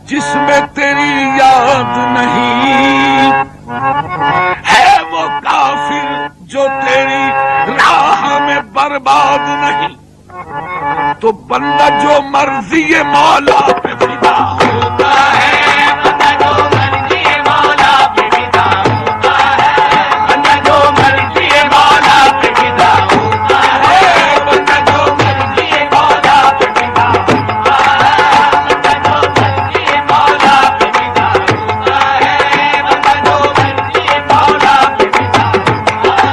جس میں تیری یاد نہیں ہے وہ کافر جو تیری راہ میں برباد نہیں. تو بندہ جو مرضی مولا پہ فدا ہوتا ہے، بندہ جو مرضی مولا پہ فدا ہوتا ہے، بندہ جو مرضی مولا پہ فدا ہوتا ہے، بندہ جو مرضی مولا پہ فدا ہوتا ہے، بندہ جو مرضی مولا پہ فدا ہوتا ہے، بندہ جو مرضی مولا پہ فدا ہوتا ہے،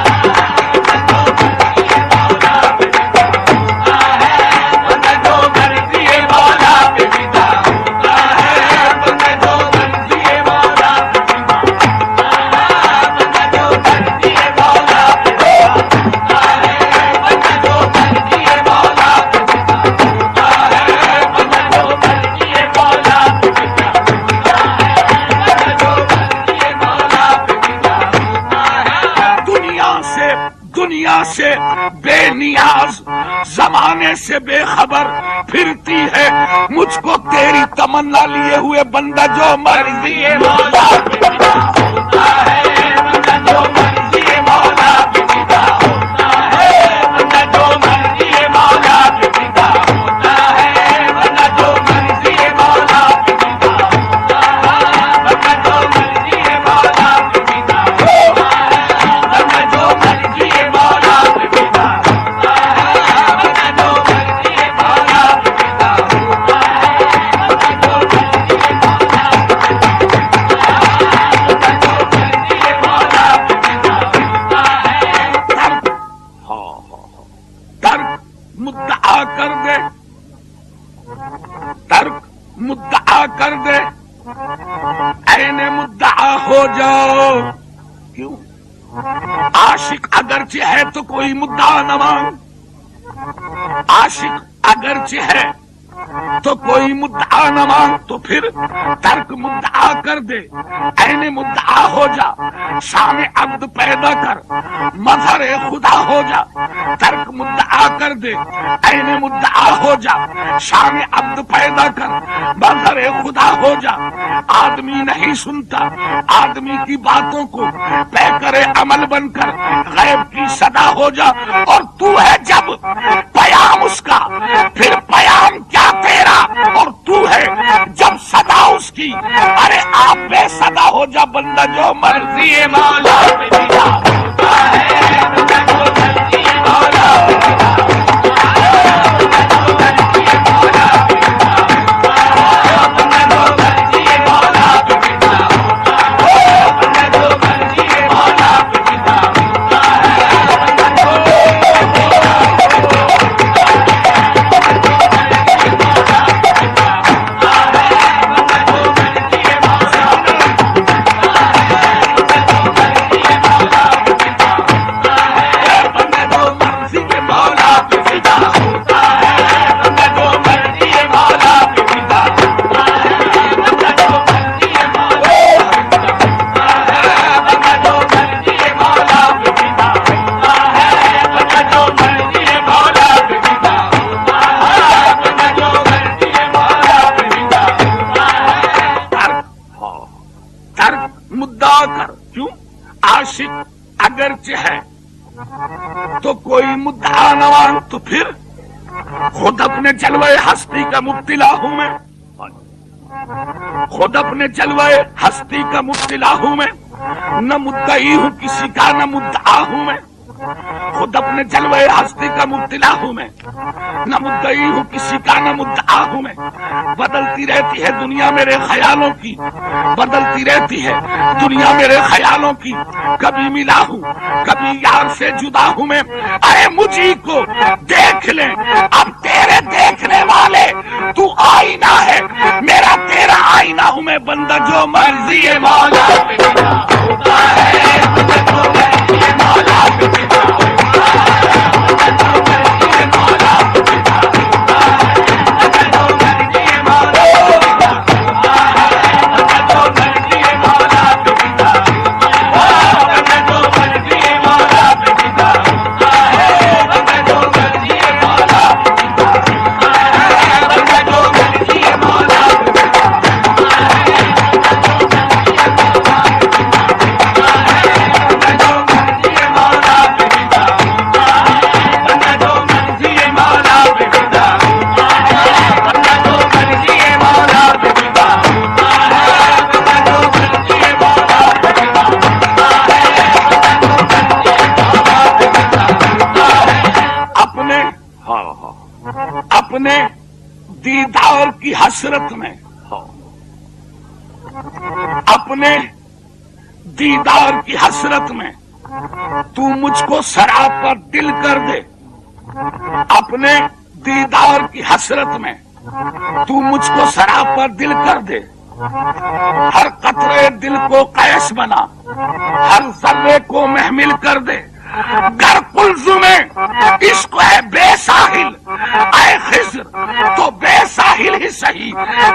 بندہ جو مرضی مولا پہ فدا ہوتا ہے، بندہ جو مرضی مولا پہ فدا ہوتا ہے، بندہ جو مرضی مولا پہ فدا ہوتا ہے، بندہ جو مرضی مولا پہ فدا ہوتا ہے، بندہ جو مرضی مولا پہ فدا ہوتا ہے، بندہ جو مرضی مولا پہ فدا ہوتا ہے، بندہ جو مرضی مولا پہ فدا ہوتا ہے. دنیا سے بے نیاز، زمانے سے بے خبر پھرتی ہے مجھ کو تیری تمنا لیے ہوئے بندہ جو مرضی مولا پہ فدا ہوتا ہے، بندہ جو مرضی مولا پہ فدا ہوتا ہے، بندہ جو مرضی مولا پہ فدا ہوتا ہے، بندہ جو مرضی مولا پہ فدا ہوتا ہے، بندہ جو مرضی مولا پہ فدا ہوتا ہے، بندہ جو مرضی مولا پہ فدا ہوتا ہے، بندہ جو مرضی مولا پہ فدا ہوتا ہے، بندہ جو مرضی مولا پہ فدا ہوتا ہے، بندہ جو مرضی مولا پہ فدا ہوتا ہے. ترک مدعا کر دے، ترک مدعا کر دے، عین مدعا ہو جاؤ. کیوں؟ عاشق اگرچہ ہے تو کوئی مدعا نہ مانگ، عاشق اگرچہ ہے تو کوئی مدعا نہ مانگ. تو پھر ترک مدعا کر دے، عین مدعا ہو جا، شان عبد پیدا کر، مظہر خدا ہو جا. ترک مدعا کر دے، عین مدعا ہو جا، شان عبد پیدا کر، مظہر خدا ہو جا. آدمی نہیں سنتا آدمی کی باتوں کو، پے کرے عمل بن کر غیب کی صدا ہو جا. اور تو ہے جب پیام اس کا، پھر پیام کیا تیرا، اور تو ہے جب صدا اس کی. ارے آپ بے صدا ہو جا، بندہ جو مرضی مولا پہ فدا ہوتا ہے، بندہ جو مرضی مولا پہ فدا ہوتا ہے، بندہ جو مرضی مولا پہ فدا ہوتا ہے، بندہ جو مرضی مولا پہ فدا ہوتا ہے، بندہ جو مرضی مولا پہ فدا ہوتا ہے، بندہ جو اگرچہ ہے تو کوئی مدعا نہ مان. تو پھر خود اپنے جلوے ہستی کا مبتلا ہوں میں، خود اپنے جلوے ہستی کا مبتلا ہوں میں، نہ مدعی ہوں کسی کا نہ مدعا ہوں میں. خود اپنے جلوے ہستی کا مبتلا ہوں میں، نہ مدعی ہوں کسی کا نہ مدعا ہوں میں. بدلتی رہتی ہے دنیا میرے خیالوں کی، بدلتی رہتی ہے دنیا میرے خیالوں کی. کبھی ملا ہوں کبھی یار سے جدا ہوں میں. ارے مجھے کو دیکھ لیں اب تیرے دیکھنے والے، تو آئینہ ہے میرا تیرا آئینہ ہوں میں. بندہ جو مرضی مولا پہ فدا ہوتا ہے، بندہ جو مرضی مولا پہ فدا ہوتا ہے، بندہ جو مرضی مولا پہ فدا ہوتا ہے، بندہ جو مرضی مولا پہ فدا ہوتا ہے، بندہ جو مرضی مولا پہ فدا ہوتا ہے، بندہ جو مرضی مولا پہ فدا ہوتا ہے، بندہ جو مرضی مولا پہ فدا ہوتا ہے، بندہ جو مرضی مولا کی حسرت میں، اپنے دیدار کی حسرت میں تو مجھ کو سراپا دل کر دے، اپنے دیدار کی حسرت میں تو مجھ کو سراپا دل کر دے، ہر قطرے دل کو قیس بنا، ہر ذرے کو محمل کر دے، گر قلزم عشق ہے بے ساحل اے خضر تو بے ساحل ہی صحیح،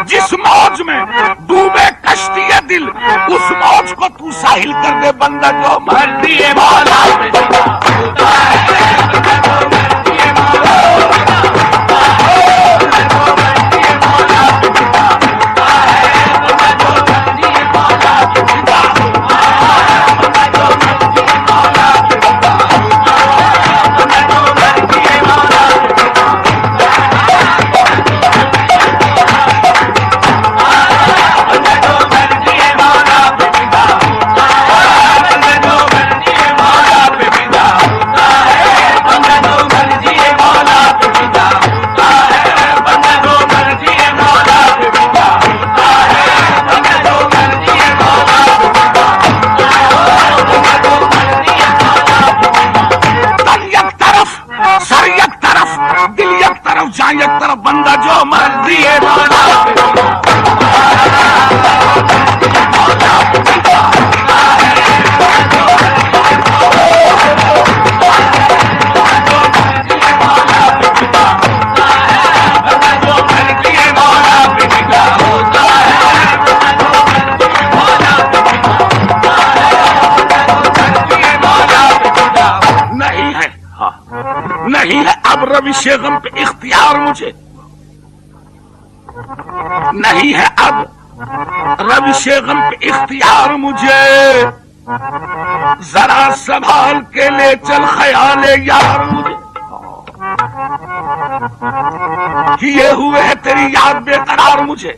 جس موج میں ڈوبے کشتی دل اس موج کو تو ساحل کر دے، بندہ جو مرضی مولا ایک طرف بندہ جو مرضی ہے مولا نہیں ہے اب روش غم پہ اختیار مجھے، نہیں ہے اب روش غم پہ اختیار مجھے، ذرا سنبھال کے لے چل خیال یار مجھے، کیے ہوئے ہے تیری یاد بے قرار مجھے،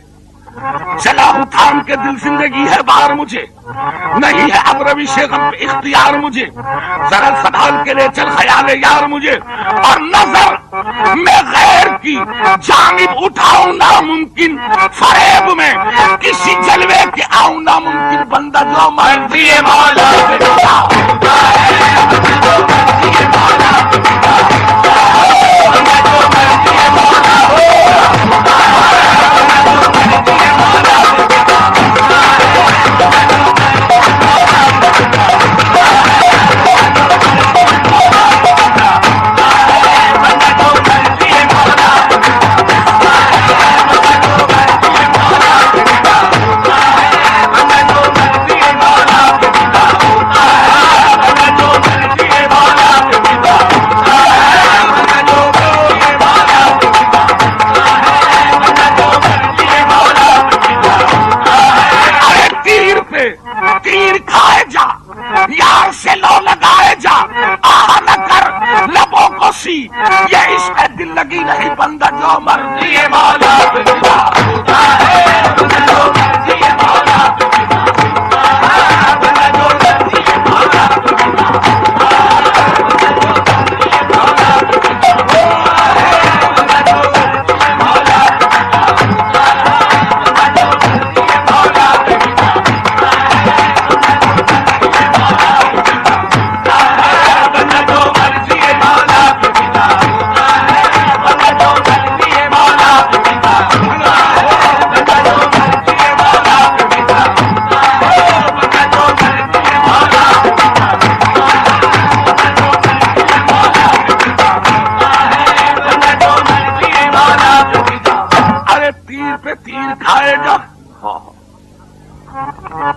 چلا ہوں تھام کے دل زندگی ہے بار مجھے، نہیں ہے اب روش غم پہ اختیار مجھے، ذرا سنبھال کے لے چل خیال یار مجھے، اور نظر میں غیر کی جانب اٹھاؤں ناممکن، فریب میں کسی جلوے کے آؤں ناممکن، بندہ جو مرضی ہے مولا یہ عشق دل لگی نہیں، بندہ جو مرضی ہے مولا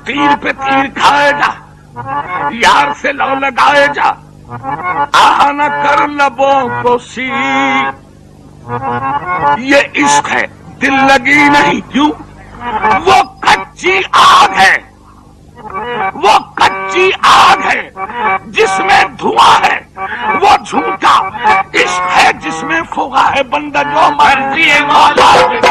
تیر پہ تیر کھائے جا، یار سے لو لگائے جا، آہ نہ کر لبوں کو سی، یہ عشق ہے دل لگی نہیں، کیوں وہ کچی آگ ہے، وہ کچی آگ ہے جس میں دھواں ہے، وہ جھوٹا عشق ہے جس میں فغا ہے، بندہ جو مرضی ہے مولا